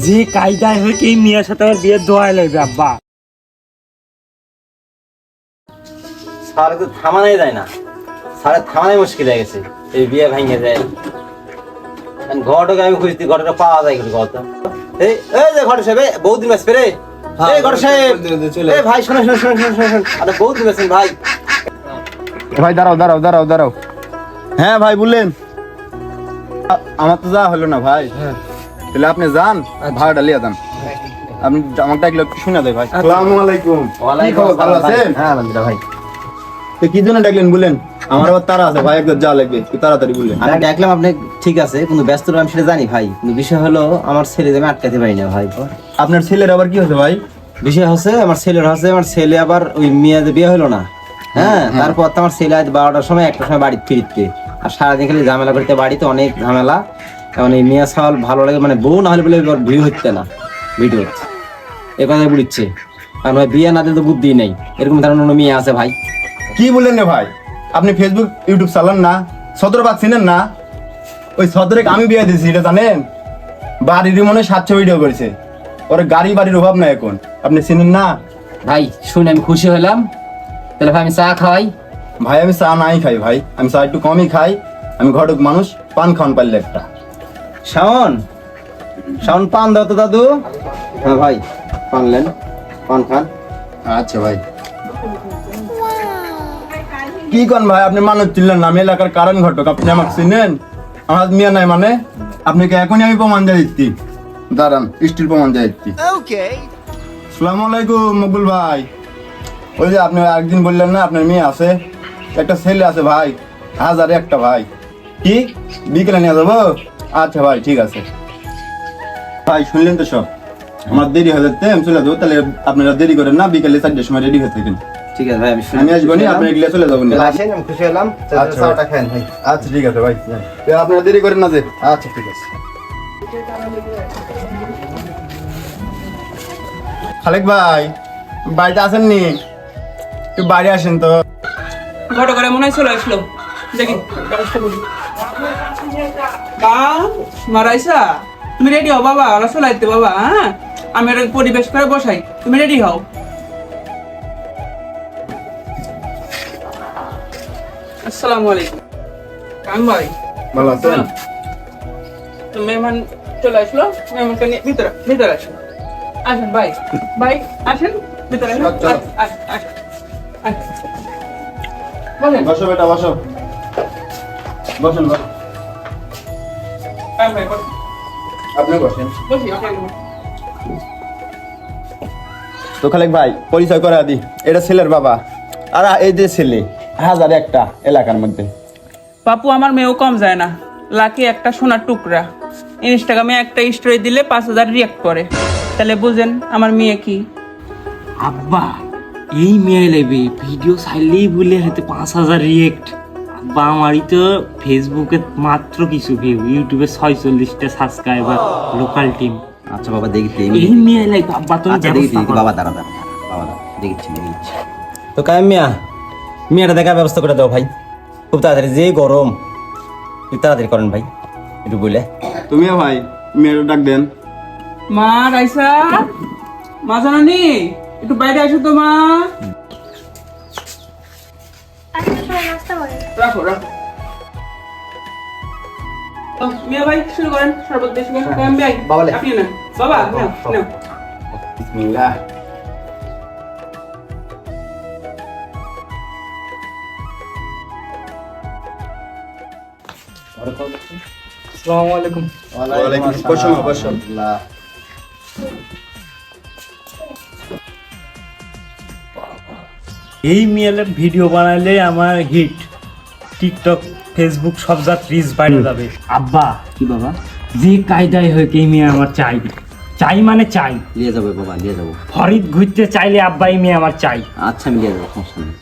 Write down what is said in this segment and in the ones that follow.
যে কায়দায় হয়ে কি মেয়ের সাথে আমার বিয়ে দোয়া লাগবে আব্বা। স্যার তো থামানোই যায় না, স্যারের থামানোই মুশকিল হয়ে গেছে, এই বিয়ে ভেঙে যায়। ঘরটাকে আমি খুঁজছি, ঘরটা পাওয়া যায় কিন্তু ঘর তো এই যে ঘর সাহেব বহুদিন বাঁচবে রে। এই ঘর সাহেব, এই ভাই শোনো শোনো শোনো শোনো শোনো, আরে বহুদিন বাঁচবেন ভাই। ভাই দাঁড়াও দাঁড়াও দাঁড়াও দাঁড়াও। হ্যাঁ ভাই বললেন, আমার তো যা হলো না ভাই। তাহলে আপনি যান, ভাড়াটা লিয়ে যান। আপনি আমাকে ডাকলে একটু শুনে দেয় ভাই। আসসালামু আলাইকুম। ওয়ালাইকুম কি খবর, ভালো আসসালাম ভাই। আছেন? হ্যাঁ আলহামদুলিল্লাহ ভাই। তো কি জন্য ডাকলেন বলেন? আমার আবার তারা আছে ভাই, একদম যা লাগবে একটু তাড়াতাড়ি বললেন। আমি দেখলাম আপনি ঠিক আছে, কিন্তু ব্যস্ত আমি সেটা জানি ভাই, কিন্তু বিষয় হলো আমার ছেলে আমি আটকাতে পারি না ভাই। আপনার ছেলের আবার কি হয়েছে ভাই? বিষয় হচ্ছে আমার ছেলে আবার ওই মেয়েদের বিয়ে হলো না। হ্যাঁ, তারপর তো আমার ছেলে আজ 12টার সময় 1টার সময় বাড়ি ফিরতে, আর সারাদিন খালি ঝামেলা করতে, বাড়িতে অনেক ঝামেলা। কারণ এই মেয়ে ছাওয়াল ভালো লাগে, মানে বউ না হলে বলে ভিউ হচ্ছে না, ভিডিও এ কথা বলিচ্ছে। কারণ ভাই বিয়ে না দিলে তো বুদ্ধি নেই, এরকম ধরনের মেয়ে আছে ভাই। কি বললেন রে ভাই? আপনি ফেসবুক ইউটিউব চালান না? সদরবাদ চিনেন না? ওই সদরে আমি বিয়ে দিয়েছি, এটা জানেন? বাড়ির মনে 700 ভিডিও করেছে, ওর গাড়ি বাড়ির অভাব নাই এখন, আপনি চিনেন না? ভাই শুনে আমি খুশি হলাম। তাহলে ভাই আমি চা খাওয়াই। ভাই আমি চা নাই খাই ভাই, আমি চা একটু কমই খাই। আমি ঘটক মানুষ, পান খাওয়ান পারলে একটা। শাওন পান দাও তো দাদু। হ্যাঁ ভাই, পানলেন, পান খান। আচ্ছা ভাই। কি কোন ভাই, আপনি মানুষ চিনলেন না? আমি এলাকার কারণ ঘটক, আপনি আমাকে চিনেন? আমার মিয়া নাই মানে? আপনাকে এখনই আমি প্রমাণ দিয়ে দিচ্ছি, দাঁড়ান স্টিল প্রমাণ দিয়ে দিচ্ছি। আসসালামু আলাইকুম মকবুল ভাই। ওই যে আপনি একদিন বললেন না আপনার মেয়ে আছে, একটা ছেলে আছে ভাই, 1001টা ভাই। কি বিকেলে নিয়ে যাবো? আচ্ছা ভাই ঠিক আছে। ভাই শুনলেন তো সব? আমার দেরি হয়ে যাচ্ছে, আমি চলে যাবো। তাহলে আপনারা দেরি করেন না, বিকেলে 4টার সময় রেডি হয়ে থাকেন। ঠিক আছে ভাই, আমি আসবো নি, আপনি এগুলো চলে যাবেন। আসেন, আমি খুশি হলাম। আচ্ছা চাটা খান ভাই। আচ্ছা ঠিক আছে ভাই, আপনারা দেরি করেন না যে। আচ্ছা ঠিক আছে। খালেক ভাই বাড়িতে আসেননি? একটু বাইরে আসেন তো। ঘটো করে মনে হয় চলে আসলো, দেখি ব্যবস্থা করি। বা মারাইসা, তুমি রেডি হও বাবা, ওরা চলে আসতে বাবা। হ্যাঁ, আমি একটা পরিবেশ করে বসাই, তুমি রেডি হও। আসসালামু আলাইকুম। কাম ভাই ভালো আছেন? তো মেহমান চলে আসলো, মেহমানকে নিয়ে ভিতরে ভিতরে আসুন। আসেন ভাই, ভাই আসেন ভিতরে আসুন। চলো। আসেন, আসেন, আসেন। বসেন। বসো বেটা বসো, বসেন বসেন। কাম ভাই বসেন। আপনি বসেন। বসি, আপনাকে বসি। তো খালেক ভাই পরিচয় করে দি, এটা ছেলের বাবা, আর এই যে ছেলে 1001টা এলাকার মধ্যে। বাপু আমার মেয়েও কম যায় না, লাকি একটা সোনার টুকরা। ইনস্টাগ্রামে একটা স্টোরি দিলে 5000 রিয়াক্ট করে, তাহলে বুঝেন আমার মেয়ে কি। আব্বা এই মেয়ে লেবে ভিডিও চাইলেই বলে হয়তো 5000 রিয়েক্ট। আব্বা আমারই তো ফেসবুকে মাত্র কিছু ভিউ, ইউটিউবে 46টা সাবস্ক্রাইবার, লোকাল টিম। আচ্ছা বাবা দেখি, এই মেয়ে লাগবে আব্বা, তুমি আচ্ছা দেখি ব্যবস্থা করো। বাবা, দাঁড়া দাঁড়া বাবা, দাঁড়া দেখছি। তো কায়েম মিয়া, মেয়েটা দেখার ব্যবস্থা করে দাও ভাই, খুব তাড়াতাড়ি, যে গরম, একটু তাড়াতাড়ি করেন ভাই, একটু বলে। তুমিও ভাই মেয়ের ডাক দেন। মা রাইসা, মা জানানি একটু বাইরে আসো তো মা। রাখো রাখো। তো মিয়া ভাই শুরু করেন, শরবত বেশি করে কায়েম ভাই। বাবা লে। আপনি না বাবা, নাও নাও। বিসমিল্লাহ। আসসালামু আলাইকুম। ওয়ালাইকুম আসসালাম। বসো বসো। এই মেয়েলের ভিডিও বানাইলে আমার হিট, টিকটক ফেসবুক সব জাত রিচ বাইরে যাবে। আব্বা কি বাবা? যে কায়দায় হয়ে এই মেয়ে আমার চাই, চাই মানে চাই। নিয়ে যাবো বাবা, নিয়ে যাবো। ফরিদ ঘুরতে চাইলে আব্বা এই মেয়ে আমার চাই। আচ্ছা আমি নিয়ে যাবো, সমস্যা নেই।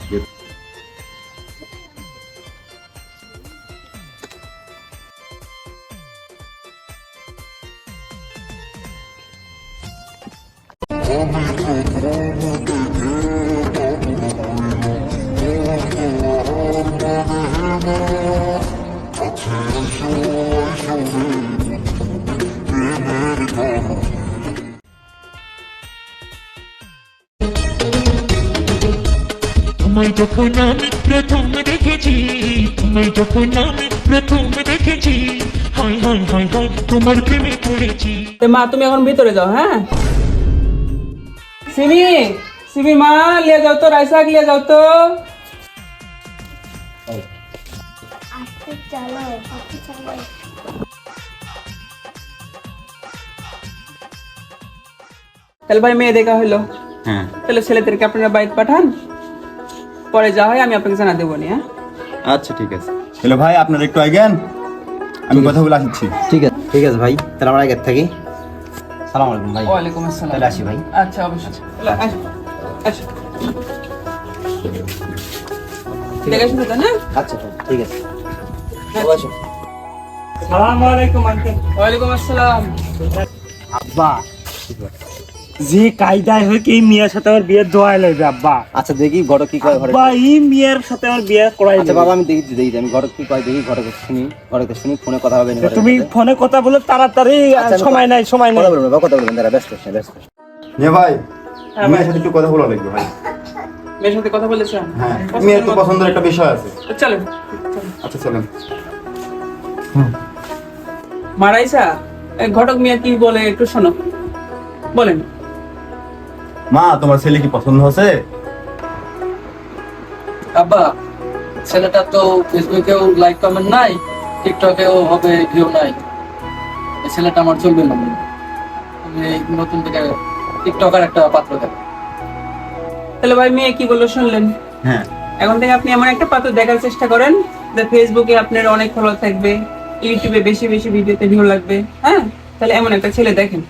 তোমায় যখন আমি প্রথম দেখেছি, তোমায় যখন আমি প্রথম দেখেছি, হায় হায় হায় হায় তোমার প্রেমে পড়েছি। তো মা তুমি এখন ভিতরে যাও, হ্যাঁ? সিমি, সিমি মা লিয়ে যাও তো, রাইসা লিয়ে যাও তো। আস্তে চালাও, আস্তে চালাও। তাহলে ভাই মেয়ে দেখা হলো, হ্যাঁ তাহলে ছেলেদেরকে আপনারা বাড়িতে পাঠান, পরে যা হয় আমি আপনাকে জানা দেবো নি, হ্যাঁ? আচ্ছা ঠিক আছে। তাহলে ভাই আপনারা একটু আইগেন, আমি কথা বলে আসছি। ঠিক আছে ভাই, তাহলে আমরা আগের থাকি। সালাম আলাইকুম ভাই। ওয়ালাইকুম আসসালাম। তাহলে আসি ভাই। আচ্ছা অবশ্যই, তাহলে আসো, আসো। দেখে শুনে তো না? আচ্ছা ভাই, ঠিক আছে। সালামু আলাইকুম আঙ্কেল। ওয়ালাইকুম আসসালাম। আব্বা যে কায়দায় হয় কি এই মেয়ের সাথে আমার বিয়ে দোয়া লাগবে আব্বা। আচ্ছা দেখি ঘটক কি কয় ঘরে। আব্বা এই মেয়ের সাথে আমার বিয়ে করাই আচ্ছা বাবা আমি দেখি আমি ঘটক কি কয় দেখি, ঘটক শুনি, ঘটক শুনি, ফোনে কথা হবে না। তুমি ফোনে কথা বলো তাড়াতাড়ি, সময় নাই সময় নাই। কথা বলবেন বাবা, কথা বলবেন, দাঁড়া ব্যস্ত ব্যস্ত। নিয়ে ভাই মেয়ের সাথে একটু কথা বলা লাগবে ভাই। মেয়ের সাথে কথা বলেছেন? হ্যাঁ মেয়ের তো পছন্দের একটা বিষয় আছে। চলেন। আচ্ছা চলেন। মারাইসা ঘটক মিয়া কি বলে একটু শোনো, বলেন। মা তোমার ছেলে কি পছন্দ হচ্ছে? আব্বা ছেলেটা তো ফেসবুকেও লাইক কমেন্ট নাই, টিকটকেও হবে ভিউ নাই, এই ছেলেটা আমার চলবে না। তুমি নতুন থেকে টিকটকার একটা পাত্র দেবে। তাহলে ভাই মেয়ে কি বললো শুনলেন? হ্যাঁ এখন থেকে আপনি এমন একটা পাত্র দেখার চেষ্টা করেন যে ফেসবুকে আপনার অনেক ফলোয়ার থাকবে, ইউটিউবে বেশি বেশি ভিডিওতে ভিউ লাগবে, হ্যাঁ? তাহলে এমন একটা ছেলে দেখেন,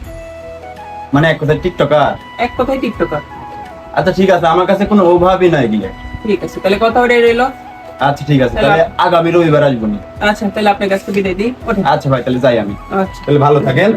মানে এক কথা টিকটকার। এক কথায় টিকটকার। আচ্ছা ঠিক আছে, আমার কাছে কোনো অভাবই নাই গিয়ে। ঠিক আছে, তাহলে কথা ওটাই রইলো। আচ্ছা ঠিক আছে, তাহলে আগামী রবিবার আসবো না। আচ্ছা তাহলে আপনার কাছে বিদায় দিই, ওঠেন। আচ্ছা ভাই তাহলে যাই আমি। আচ্ছা। তাহলে ভালো থাকেন।